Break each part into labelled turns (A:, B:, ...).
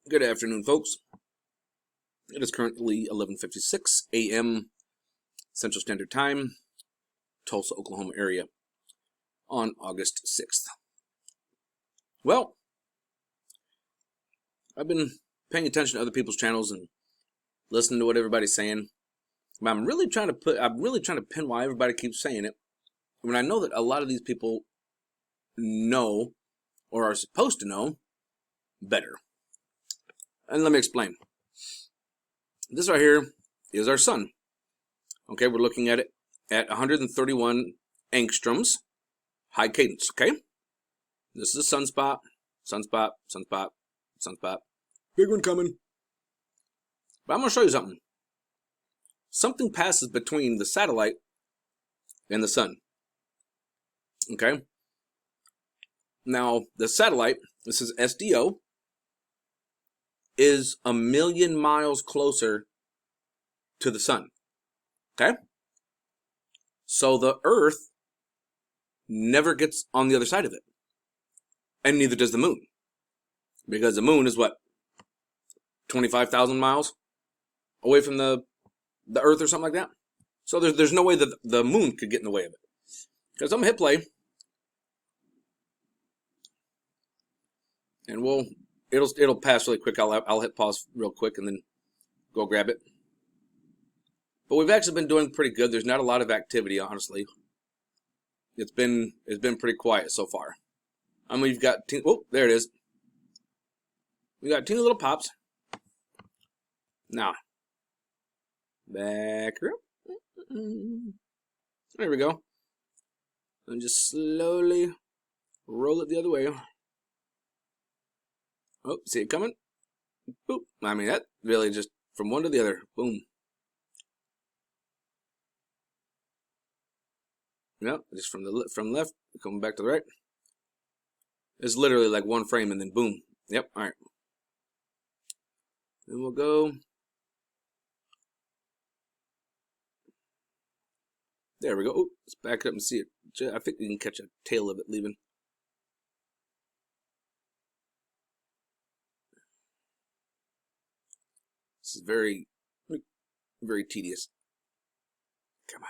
A: Good afternoon, folks. It is currently 11:56 a.m. Central Standard Time, Tulsa, Oklahoma area, on August 6th. Well, I've been paying attention to other people's channels and listening to what everybody's saying. But I'm really trying to pin why everybody keeps saying it. When I know that a lot of these people know, or are supposed to know, better. And let me explain. This right here is our sun. Okay, we're looking at it at 131 angstroms, high cadence, okay? This is a sunspot, sunspot, sunspot, sunspot. Big one coming. But I'm going to show you something. Something passes between the satellite and the sun. Okay? Now, the satellite, this is SDO, is 1,000,000 miles closer to the sun. Okay? So the Earth never gets on the other side of it. And neither does the moon. Because the moon is what? 25,000 miles away from the Earth or something like that? So there's no way that the moon could get in the way of it. Because I'm going to hit play. And it'll pass really quick. I'll hit pause real quick and then go grab it. But we've actually been doing pretty good. There's not a lot of activity, honestly. It's been pretty quiet so far. I mean, we've got oh, there it is. We got teeny little pops. Now, back up. There we go. And just slowly roll it the other way. Oh, see it coming? Boop. I mean, that really just from one to the other. Boom. Yep, just from left, coming back to the right. It's literally like one frame and then boom. Yep, all right. Then we'll go. There we go. Oh, let's back up and see it. I think we can catch a tail of it leaving. This is very, very tedious. Come on.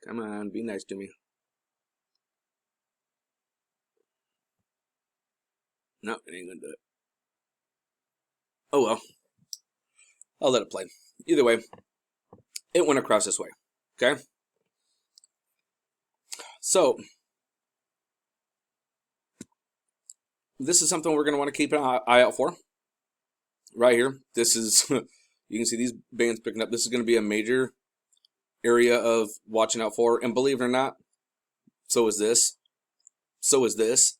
A: Come on, be nice to me. No, it ain't gonna do it. Oh well. I'll let it play. Either way, it went across this way. Okay? So, this is something we're going to want to keep an eye out for. Right here. This is, you can see these bands picking up. This is going to be a major area of watching out for. And believe it or not, so is this. So is this.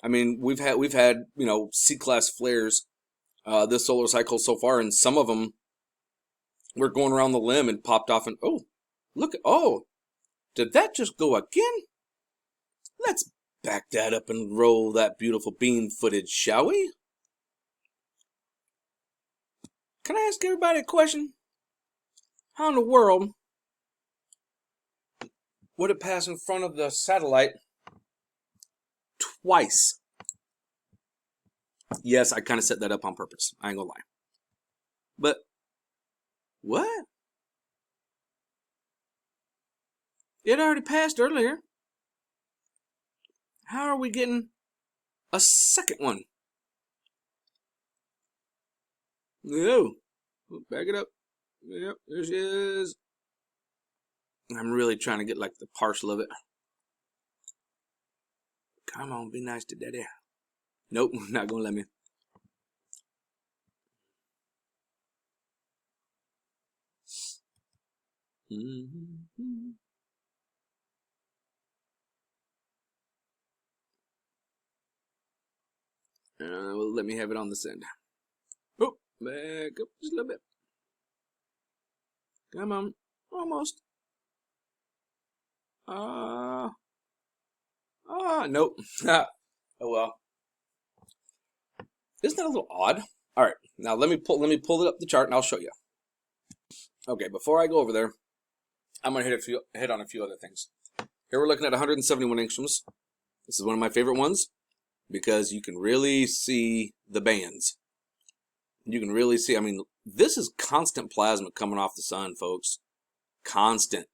A: I mean, we've had C-class flares this solar cycle so far, and some of them were going around the limb and popped off. And oh, look! Oh, did that just go again? Let's back that up and roll that beautiful beam footage, shall we? Can I ask everybody a question? How in the world would it pass in front of the satellite twice? Yes, I kind of set that up on purpose. I ain't gonna lie. But, what? It already passed earlier. How are we getting a second one? No. Back it up. Yep, there she is. I'm really trying to get like the partial of it. Come on, be nice to daddy. Nope, not gonna let me. Well, let me have it on this end. Oh, back up just a little bit. Come on, almost. Nope. Oh well. Isn't that a little odd? All right, now let me pull it up the chart and I'll show you. Okay, before I go over there, I'm gonna hit on a few other things. Here we're looking at 171 angstroms. This is one of my favorite ones because you can really see the bands. You can really see, I mean, this is constant plasma coming off the sun, folks. Constant.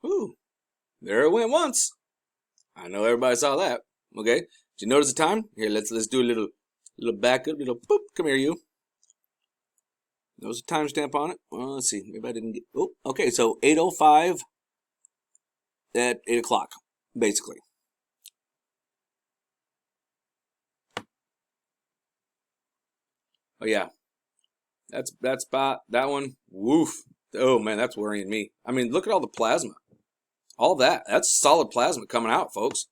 A: Ooh, there it went once. I know everybody saw that. Okay, did you notice the time? Here, let's do a little backup, little boop. Come here, you. There's a timestamp on it. Well, let's see. Maybe I didn't get. Oh, okay. So 8:05 at 8 o'clock, basically. Oh yeah, that's about that one. Woof. Oh man, that's worrying me. I mean, look at all the plasma. All that. That's solid plasma coming out, folks.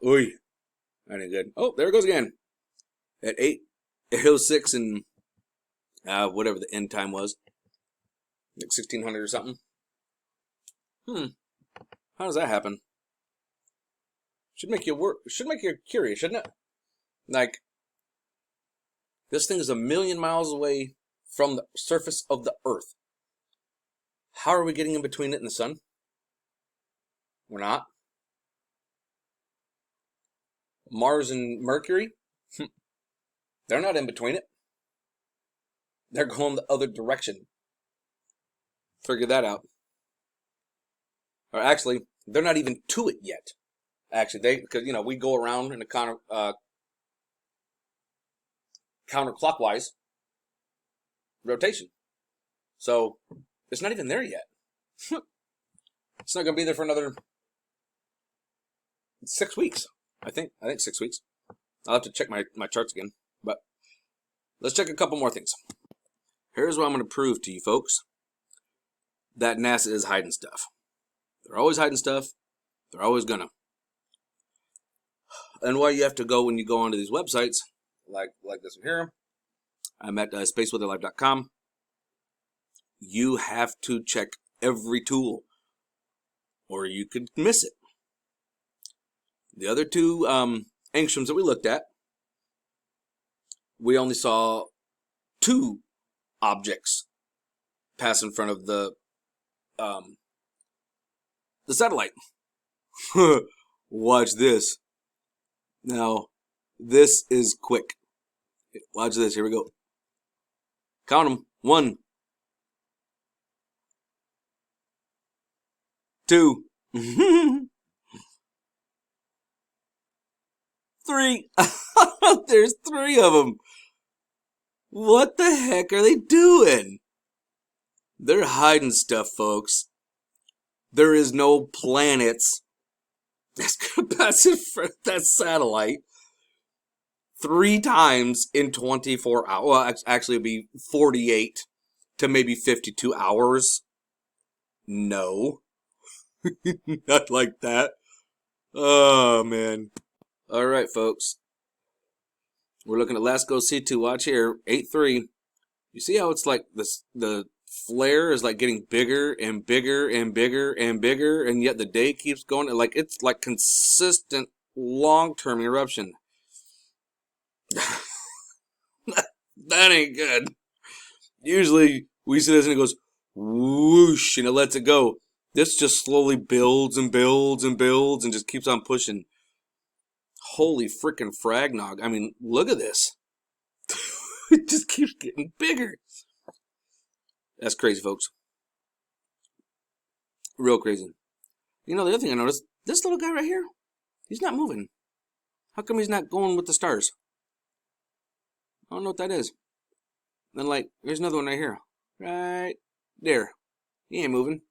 A: Oy. That ain't good. Oh, there it goes again. At 8:06 and whatever the end time was. Like 1600 or something. How does that happen? Should make you curious, shouldn't it? Like, this thing is 1,000,000 miles away from the surface of the Earth. How are we getting in between it and the sun? We're not. Mars and Mercury, they're not in between it. They're going the other direction. Figure that out. Or actually, they're not even to it yet. Actually, because we go around in a counterclockwise rotation. So it's not even there yet. It's not going to be there for another 6 weeks. I think 6 weeks. I'll have to check my charts again. But let's check a couple more things. Here's what I'm going to prove to you folks. That NASA is hiding stuff. They're always hiding stuff. They're always gonna. And why you have to go when you go onto these websites, like this one here. I'm at spaceweatherlive.com. You have to check every tool, or you could miss it. The other two angstroms that we looked at, we only saw 2 objects pass in front of the satellite. Watch this. Now, this is quick. Watch this. Here we go. Count them. 1, 2, 3. There's 3 of them. What the heck are they doing? They're hiding stuff, folks. There is no planets that's going to pass in front of that satellite 3 times in 24 hours. Well, actually, it'd be 48 to maybe 52 hours. No. Not like that. Oh, man. All right, folks. We're looking at LASCO C2. Watch here. 8.3. You see how it's like the flare is like getting bigger and bigger and bigger and bigger, and yet the day keeps going. Like, it's like consistent long-term eruption. That ain't good. Usually we see this and it goes whoosh and it lets it go. This just slowly builds and builds and builds and just keeps on pushing. Holy freaking fragnog. I mean, look at this. It just keeps getting bigger. That's crazy, folks. Real crazy. You know, the other thing I noticed, this little guy right here, he's not moving. How come he's not going with the stars? I don't know what that is. Then, like, there's another one right here. Right there. He ain't moving.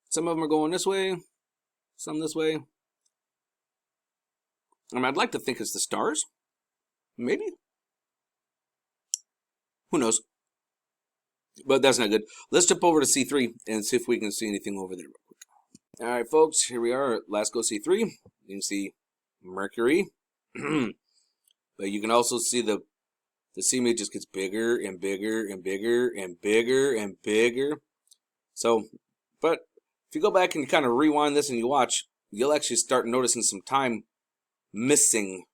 A: Some of them are going this way. Some this way. I mean, I'd like to think it's the stars. Maybe. Who knows? But that's not good. Let's jump over to C3 and see if we can see anything over there real quick. Alright, folks. Here we are at LASCO C3. You can see Mercury. But you can also see the CME just gets bigger and bigger and bigger and bigger and bigger. So, but if you go back and kind of rewind this and you watch, you'll actually start noticing some time missing,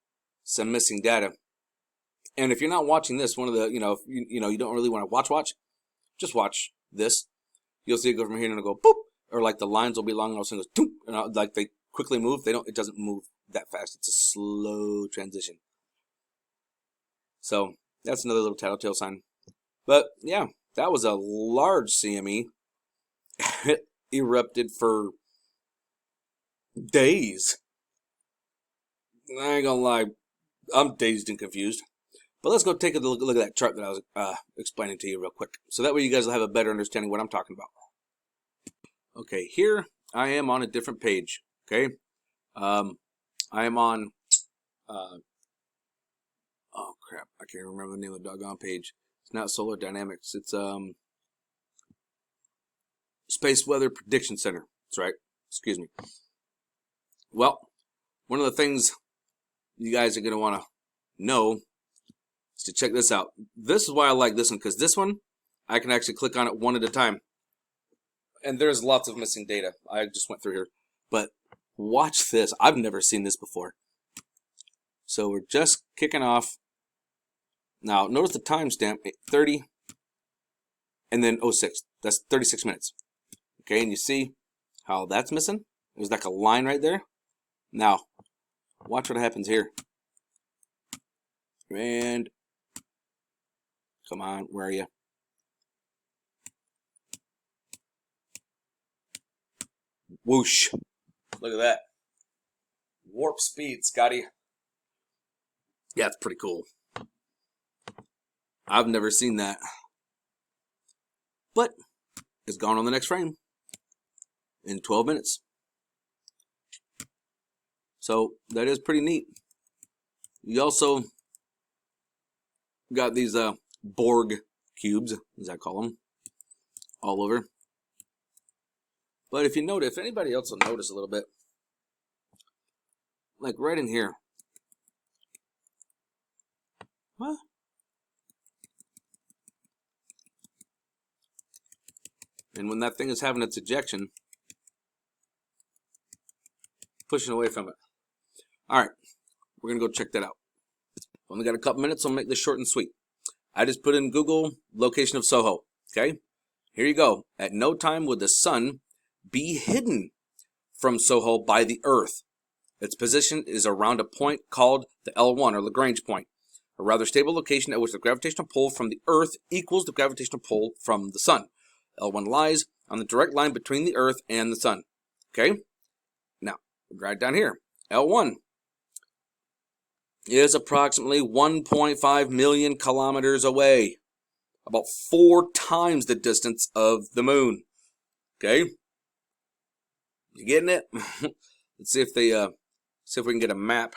A: some missing data. And if you're not watching this, one of the, you don't really want to watch, just watch this. You'll see it go from here and it'll go boop, or like the lines will be long and all of a sudden goes, and like they quickly move. It doesn't move that fast. It's a slow transition. So that's another little tattletale sign. But yeah, that was a large CME. It erupted for days. I ain't gonna lie, I'm dazed and confused. But let's go take a look at that chart that I was explaining to you real quick. So that way you guys will have a better understanding of what I'm talking about. Okay, here I am on a different page. Okay, I am on, oh crap, I can't remember the name of the doggone page. It's not Solar Dynamics, it's Space Weather Prediction Center. That's right, excuse me. Well, one of the things you guys are going to want to know is to check this out. This is why I like this one, because this one, I can actually click on it one at a time. And there's lots of missing data. I just went through here. But watch this. I've never seen this before. So we're just kicking off. Now, notice the timestamp, 8:30, and then 06. That's 36 minutes. Okay, and you see how that's missing? There's like a line right there. Now, watch what happens here. And, come on, where are you? Whoosh. Look at that. Warp speed, Scotty. Yeah, it's pretty cool. I've never seen that. But it's gone on the next frame in 12 minutes. So that is pretty neat. You also got these Borg cubes, as I call them, all over. But if you notice, if anybody else will notice a little bit, like right in here. What? And when that thing is having its ejection, pushing away from it. All right, we're going to go check that out. Only got a couple minutes, so I'll make this short and sweet. I just put in Google location of Soho. Okay, here you go. At no time would the sun be hidden from Soho by the Earth. Its position is around a point called the L1 or Lagrange point, a rather stable location at which the gravitational pull from the Earth equals the gravitational pull from the sun. L1 lies on the direct line between the Earth and the sun. Okay, now right down here, L1 is approximately 1.5 million kilometers away, about 4 times the distance of the moon. Okay, you getting it? Let's see if they see if we can get a map.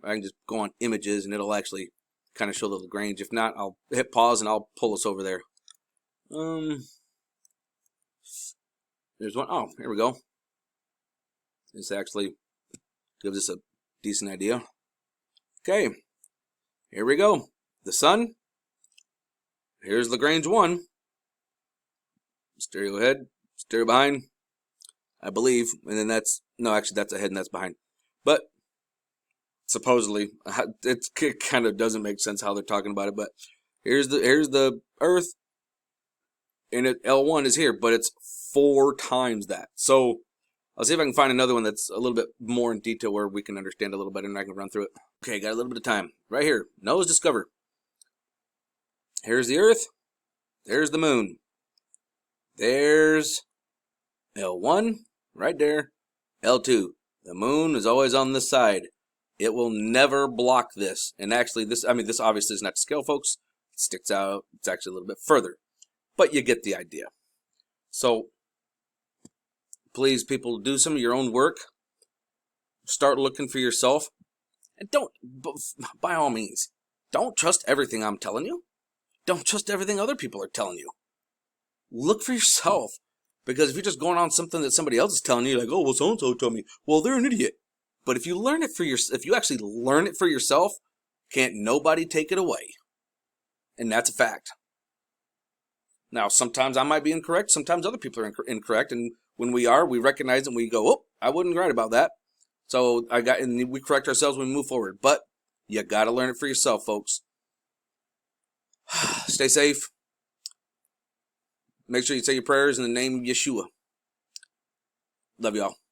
A: I can just go on images and it'll actually kind of show the Lagrange. If not, I'll hit pause and I'll pull us over there. There's one. Oh, here we go. This actually gives us a decent idea. Okay, here we go. The sun. Here's Lagrange 1. Stereo ahead, stereo behind, I believe. And then that's, no, actually that's ahead and that's behind. But supposedly, it kind of doesn't make sense how they're talking about it. But here's the Earth, and L1 is here, but it's 4 times that. So I'll see if I can find another one that's a little bit more in detail where we can understand a little better and I can run through it. Okay, got a little bit of time. Right here, nose discover. Here's the Earth. There's the moon. There's L1 right there. L2. The moon is always on this side. It will never block this. And actually, this obviously is not to scale, folks. It sticks out. It's actually a little bit further. But you get the idea. So, please, people, do some of your own work. Start looking for yourself. And don't, by all means, don't trust everything I'm telling you. Don't trust everything other people are telling you. Look for yourself. Because if you're just going on something that somebody else is telling you, like, oh, well, so-and-so told me, well, they're an idiot. But if you learn it for if you actually learn it for yourself, can't nobody take it away. And that's a fact. Now, sometimes I might be incorrect. Sometimes other people are incorrect. And when we recognize it and we go, oh, I wasn't right about that. So and we correct ourselves when we move forward. But you got to learn it for yourself, folks. Stay safe. Make sure you say your prayers in the name of Yeshua. Love y'all.